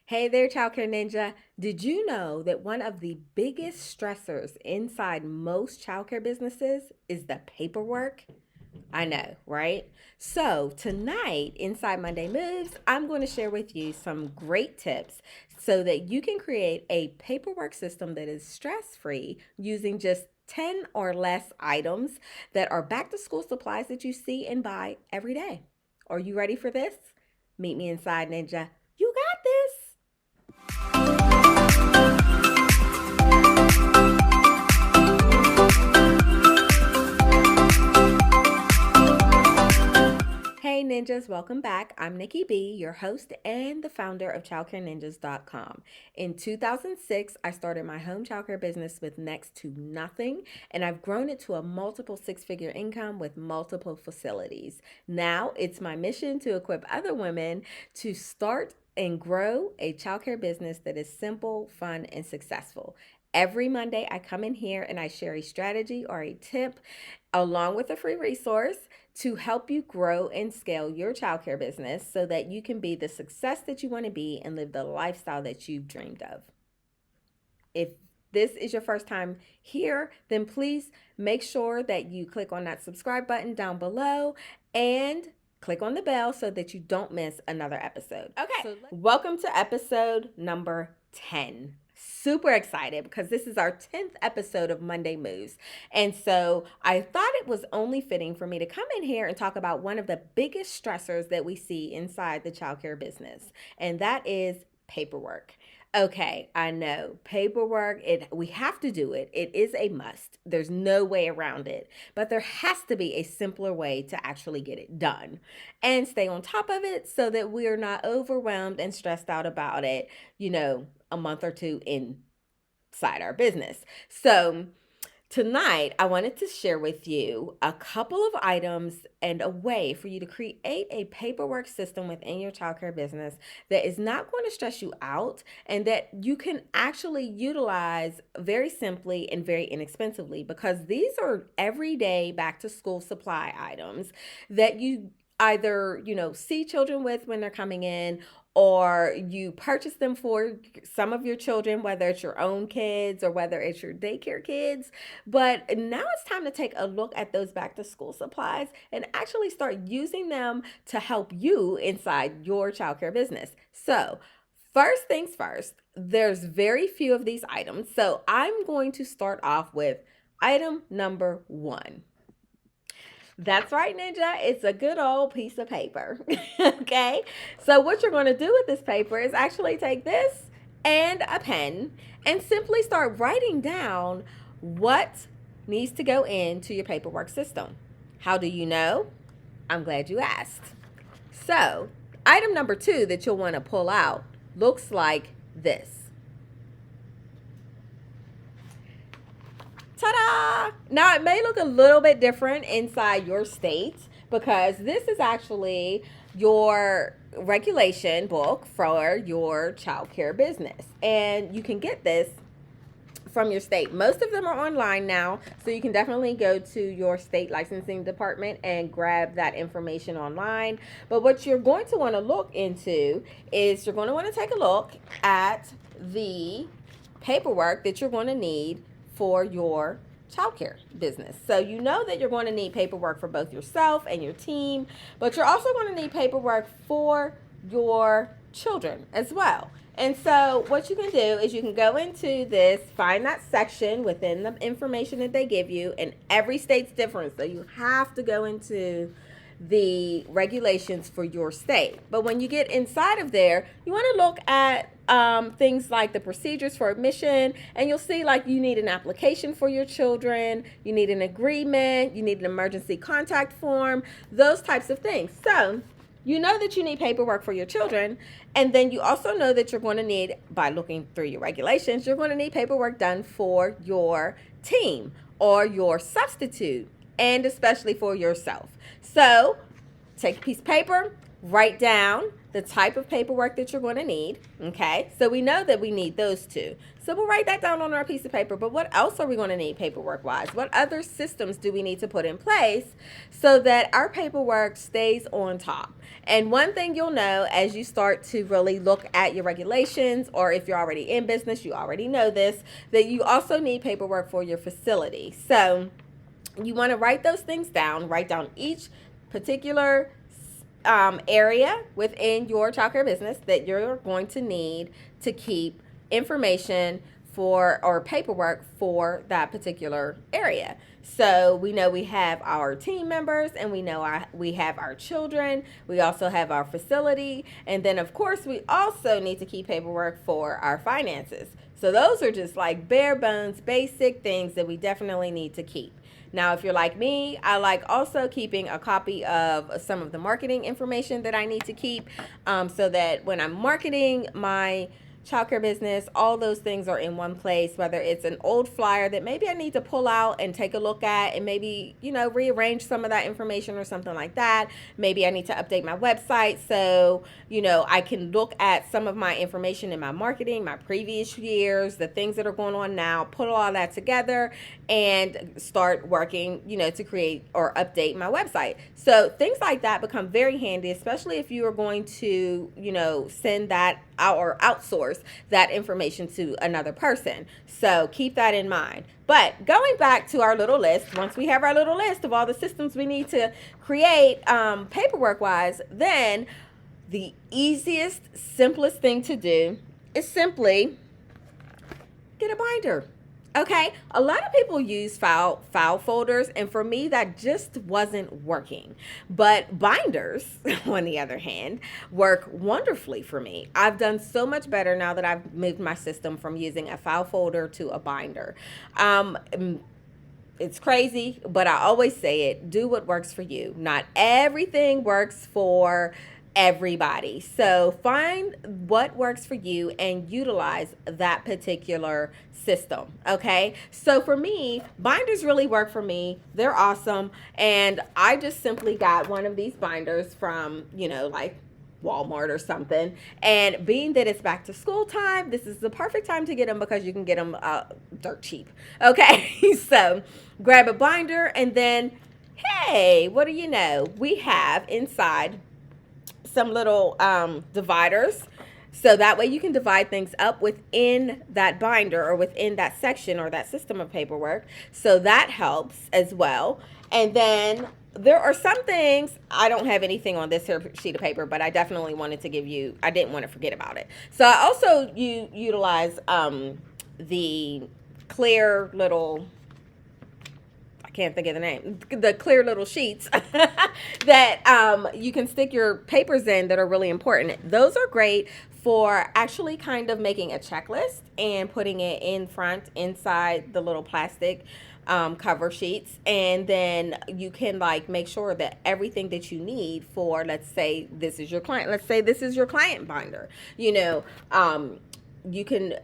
Hey there, Childcare Ninja. Did you know that one of the biggest stressors inside most childcare businesses is the paperwork? I know, right? So, tonight, inside Monday Moves, I'm going to share with you some great tips so that you can create a paperwork system that is stress free using just 10 or less items that are back to school supplies that you see and buy every day. Are you ready for this? Meet me inside, Ninja. You got this. Hey ninjas, welcome back. I'm Nikki B, your host and the founder of childcareninjas.com. In 2006, I started my home childcare business with next to nothing, and I've grown it to a multiple six-figure income with multiple facilities. Now, it's my mission to equip other women to start and grow a childcare business that is simple, fun, and successful. Every Monday, I come in here and I share a strategy or a tip along with a free resource to help you grow and scale your childcare business so that you can be the success that you want to be and live the lifestyle that you've dreamed of. If this is your first time here, then please make sure that you click on that subscribe button down below and click on the bell so that you don't miss another episode. Okay, welcome to episode number 10. Super excited because this is our 10th episode of Monday Moves. And so I thought it was only fitting for me to come in here and talk about one of the biggest stressors that we see inside the childcare business, and that is paperwork. Okay, I know paperwork, we have to do it. It is a must. There's no way around it. But there has to be a simpler way to actually get it done and stay on top of it so that we're not overwhelmed and stressed out about it, a month or two inside our business. So, tonight, I wanted to share with you a couple of items and a way for you to create a paperwork system within your childcare business that is not going to stress you out and that you can actually utilize very simply and very inexpensively, because these are everyday back to school supply items that you either, see children with when they're coming in, or you purchase them for some of your children, whether it's your own kids or whether it's your daycare kids. But now it's time to take a look at those back to school supplies and actually start using them to help you inside your childcare business. So, first things first, there's very few of these items. So, I'm going to start off with item number 1. That's right, Ninja. It's a good old piece of paper. Okay. So, what you're going to do with this paper is actually take this and a pen and simply start writing down what needs to go into your paperwork system. How do you know? I'm glad you asked. So, item number 2 that you'll want to pull out looks like this. Ta-da! Now, it may look a little bit different inside your state because this is actually your regulation book for your childcare business. And you can get this from your state. Most of them are online now, so you can definitely go to your state licensing department and grab that information online. But what you're going to want to look into is you're going to want to take a look at the paperwork that you're going to need for your childcare business. So you know that you're going to need paperwork for both yourself and your team, but you're also going to need paperwork for your children as well. And so what you can do is you can go into this, find that section within the information that they give you, and every state's different. So you have to go into the regulations for your state. But when you get inside of there, you want to look at things like the procedures for admission, and you'll see like you need an application for your children, you need an agreement, you need an emergency contact form, those types of things. So you know that you need paperwork for your children, and then you also know that you're going to need, by looking through your regulations, you're going to need paperwork done for your team or your substitute, and especially for yourself. So take a piece of paper, write down the type of paperwork that you're going to need. Okay, so we know that we need those two. So we'll write that down on our piece of paper. But what else are we going to need paperwork wise? What other systems do we need to put in place so that our paperwork stays on top? And one thing you'll know as you start to really look at your regulations, or if you're already in business, you already know this, that you also need paperwork for your facility. So you want to write those things down, write down each particular area within your childcare business that you're going to need to keep information for or paperwork for that particular area. So we know we have our team members, and we know we have our children. We also have our facility, and then of course we also need to keep paperwork for our finances. So those are just like bare bones, basic things that we definitely need to keep. Now, if you're like me, I like also keeping a copy of some of the marketing information that I need to keep, so that when I'm marketing my childcare business, all those things are in one place, whether it's an old flyer that maybe I need to pull out and take a look at and maybe, rearrange some of that information or something like that. Maybe I need to update my website so, I can look at some of my information in my marketing, my previous years, the things that are going on now, put all that together and start working, to create or update my website. So things like that become very handy, especially if you are going to, send that out or outsource that information to another person. So keep that in mind. But going back to our little list, once we have our little list of all the systems we need to create paperwork wise, then the easiest, simplest thing to do is simply get a binder. Okay, a lot of people use file folders, and for me that just wasn't working. But binders, on the other hand, work wonderfully for me. I've done so much better now that I've moved my system from using a file folder to a binder. It's crazy, but I always say it, do what works for you. Not everything works for everybody. So find what works for you and utilize that particular system. Okay. So for me, binders really work for me. They're awesome. And I just simply got one of these binders from, like Walmart or something. And being that it's back to school time, this is the perfect time to get them because you can get them dirt cheap. Okay. So grab a binder, and then, hey, what do you know? We have inside some little dividers, so that way you can divide things up within that binder or within that section or that system of paperwork. So that helps as well. And then there are some things, I don't have anything on this here sheet of paper, but I definitely wanted to give you, I didn't want to forget about it. So I also utilize the clear little, can't think of the name, the clear little sheets that you can stick your papers in that are really important. Those are great for actually kind of making a checklist and putting it in front inside the little plastic cover sheets, and then you can make sure that everything that you need for, let's say this is your client binder, you can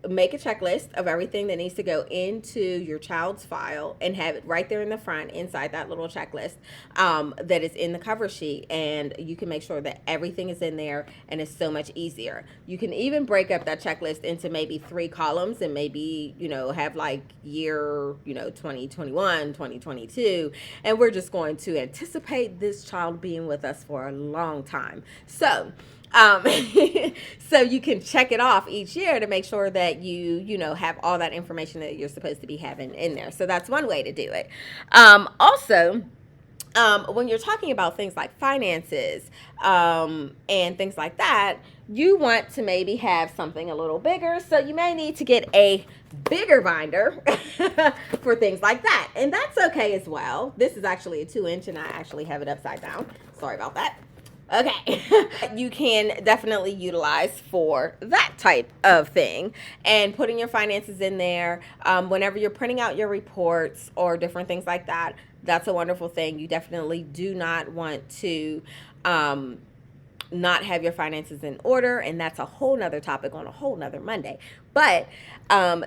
make a checklist of everything that needs to go into your child's file and have it right there in the front inside that little checklist that is in the cover sheet, and you can make sure that everything is in there, and it's so much easier. You can even break up that checklist into maybe 3 columns and maybe have year 2021, 2022, and we're just going to anticipate this child being with us for a long time. So so you can check it off each year to make sure that you have all that information that you're supposed to be having in there. So that's one way to do it. Also, when you're talking about things like finances and things like that, you want to maybe have something a little bigger. So you may need to get a bigger binder for things like that. And that's okay as well. This is actually a 2-inch, and I actually have it upside down. Sorry about that. Okay, you can definitely utilize for that type of thing, and putting your finances in there whenever you're printing out your reports or different things like that. That's a wonderful thing. You definitely do not want to not have your finances in order, and that's a whole nother topic on a whole nother Monday. But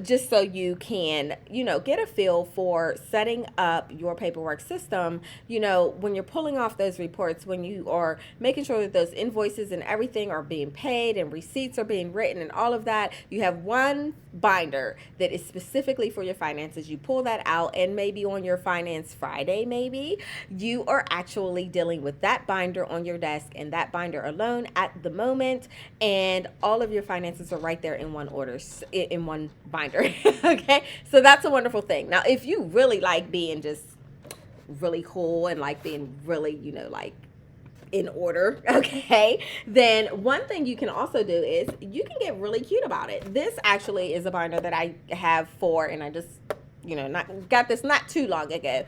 just so you can, get a feel for setting up your paperwork system, when you're pulling off those reports, when you are making sure that those invoices and everything are being paid and receipts are being written and all of that, you have one binder that is specifically for your finances. You pull that out, and maybe on your Finance Friday, maybe you are actually dealing with that binder on your desk and that binder alone at the moment, and all of your finances are right there in one order, in one binder. Okay, so that's a wonderful thing. Now, if you really like being just really cool and like being really, like in order, okay, then one thing you can also do is you can get really cute about it. This actually is a binder that I have for, and I just not got this not too long ago.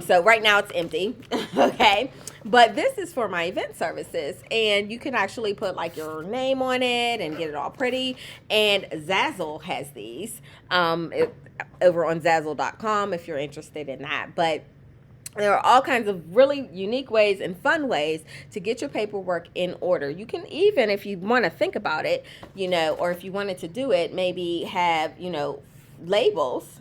So right now it's empty. Okay. But this is for my event services, and you can actually put like your name on it and get it all pretty. And Zazzle has these over on Zazzle.com if you're interested in that. But there are all kinds of really unique ways and fun ways to get your paperwork in order. You can even, if you want to think about it, or if you wanted to do it, maybe have, labels.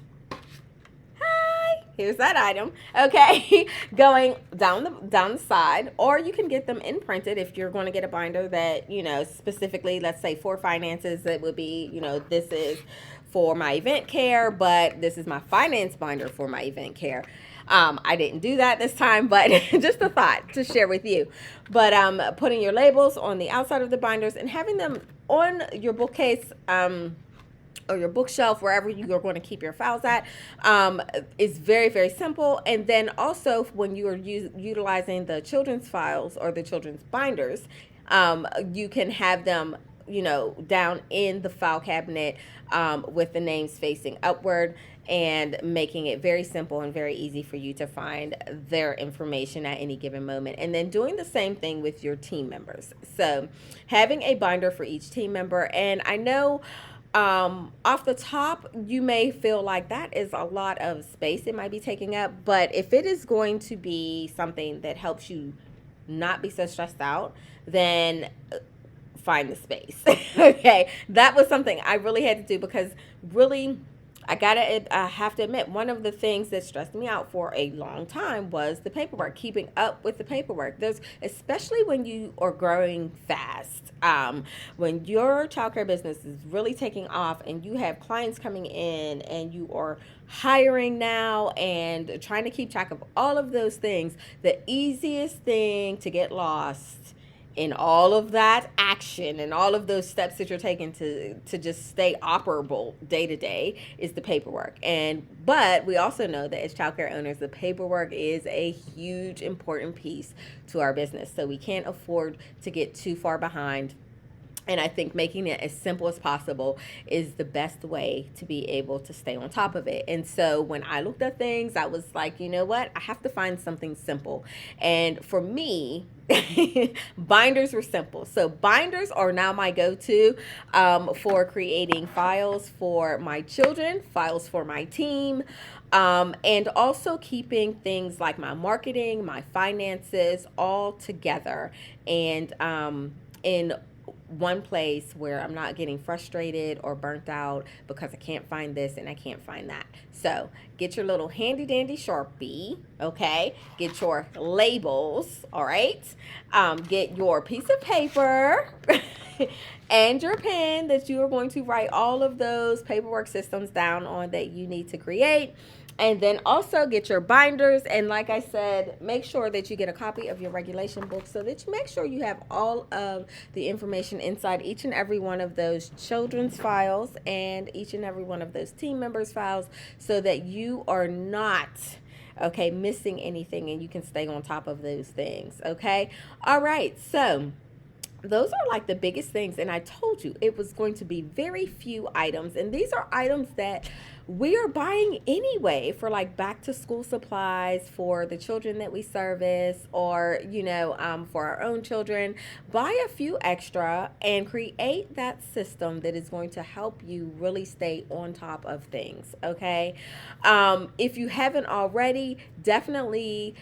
Here's that item, okay, going down the side, or you can get them imprinted if you're going to get a binder that, specifically, let's say for finances, it would be, this is for my event care, but this is my finance binder for my event care. I didn't do that this time, but just a thought to share with you. But putting your labels on the outside of the binders and having them on your bookcase, or your bookshelf, wherever you are going to keep your files at, is very, very simple. And then also when you are utilizing the children's files or the children's binders, you can have them, down in the file cabinet with the names facing upward, and making it very simple and very easy for you to find their information at any given moment. And then doing the same thing with your team members. So having a binder for each team member. And I know off the top, you may feel like that is a lot of space it might be taking up, but if it is going to be something that helps you not be so stressed out, then find the space. Okay, that was something I really had to do, because really, I have to admit, one of the things that stressed me out for a long time was the paperwork, keeping up with the paperwork. Especially when you are growing fast, when your childcare business is really taking off and you have clients coming in and you are hiring now and trying to keep track of all of those things, the easiest thing to get lost in all of that action and all of those steps that you're taking to just stay operable day to day is the paperwork. But we also know that as childcare owners, the paperwork is a huge important piece to our business. So we can't afford to get too far behind. And I think making it as simple as possible is the best way to be able to stay on top of it. And so when I looked at things, I was like, you know what? I have to find something simple. And for me, binders were simple. So binders are now my go-to for creating files for my children, files for my team, and also keeping things like my marketing, my finances all together, and in one place where I'm not getting frustrated or burnt out because I can't find this and I can't find that. So get your little handy dandy Sharpie, okay? Get your labels, all right? Get your piece of paper and your pen that you are going to write all of those paperwork systems down on that you need to create. And then also get your binders, and like I said, make sure that you get a copy of your regulation book so that you make sure you have all of the information inside each and every one of those children's files and each and every one of those team members' files, so that you are not missing anything and you can stay on top of those things. Okay. All right. So those are like the biggest things, and I told you it was going to be very few items, and these are items that we are buying anyway for like back to school supplies for the children that we service, or for our own children. Buy a few extra and create that system that is going to help you really stay on top of things. Okay, if you haven't already, definitely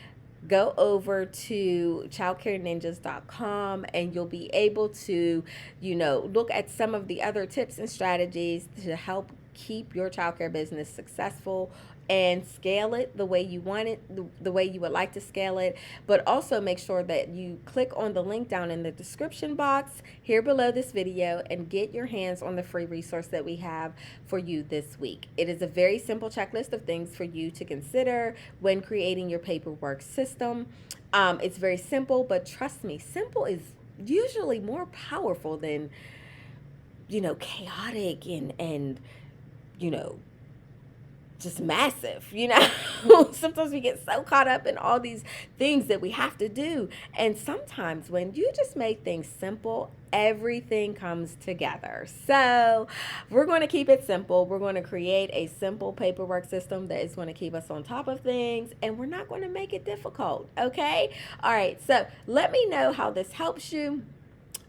go over to childcareninjas.com and you'll be able to, look at some of the other tips and strategies to help keep your childcare business successful and scale it the way you want it, the way you would like to scale it. But also make sure that you click on the link down in the description box here below this video and get your hands on the free resource that we have for you this week. It is a very simple checklist of things for you to consider when creating your paperwork system. It's very simple, but trust me, simple is usually more powerful than, chaotic and just massive. Sometimes we get so caught up in all these things that we have to do, and sometimes when you just make things simple, everything comes together. So we're going to keep it simple. We're going to create a simple paperwork system that is going to keep us on top of things, and we're not going to make it difficult. Okay. All right, so let me know how this helps you.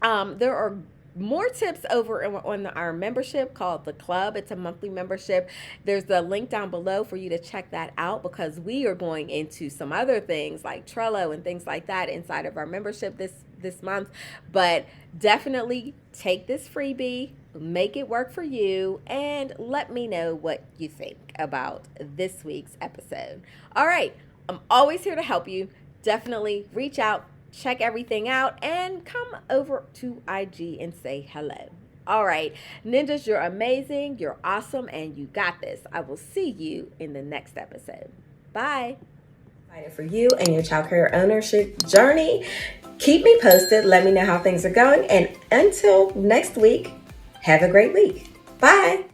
There are more tips over on our membership called The Club. It's a monthly membership. There's the link down below for you to check that out, because we are going into some other things like Trello and things like that inside of our membership this month. But definitely take this freebie, make it work for you, and let me know what you think about this week's episode. All right, I'm always here to help you. Definitely reach out, check everything out, and come over to IG and say hello. All right, ninjas, you're amazing, you're awesome, and you got this. I will see you in the next episode. Bye. Excited for you and your childcare ownership journey. Keep me posted. Let me know how things are going. And until next week, have a great week. Bye.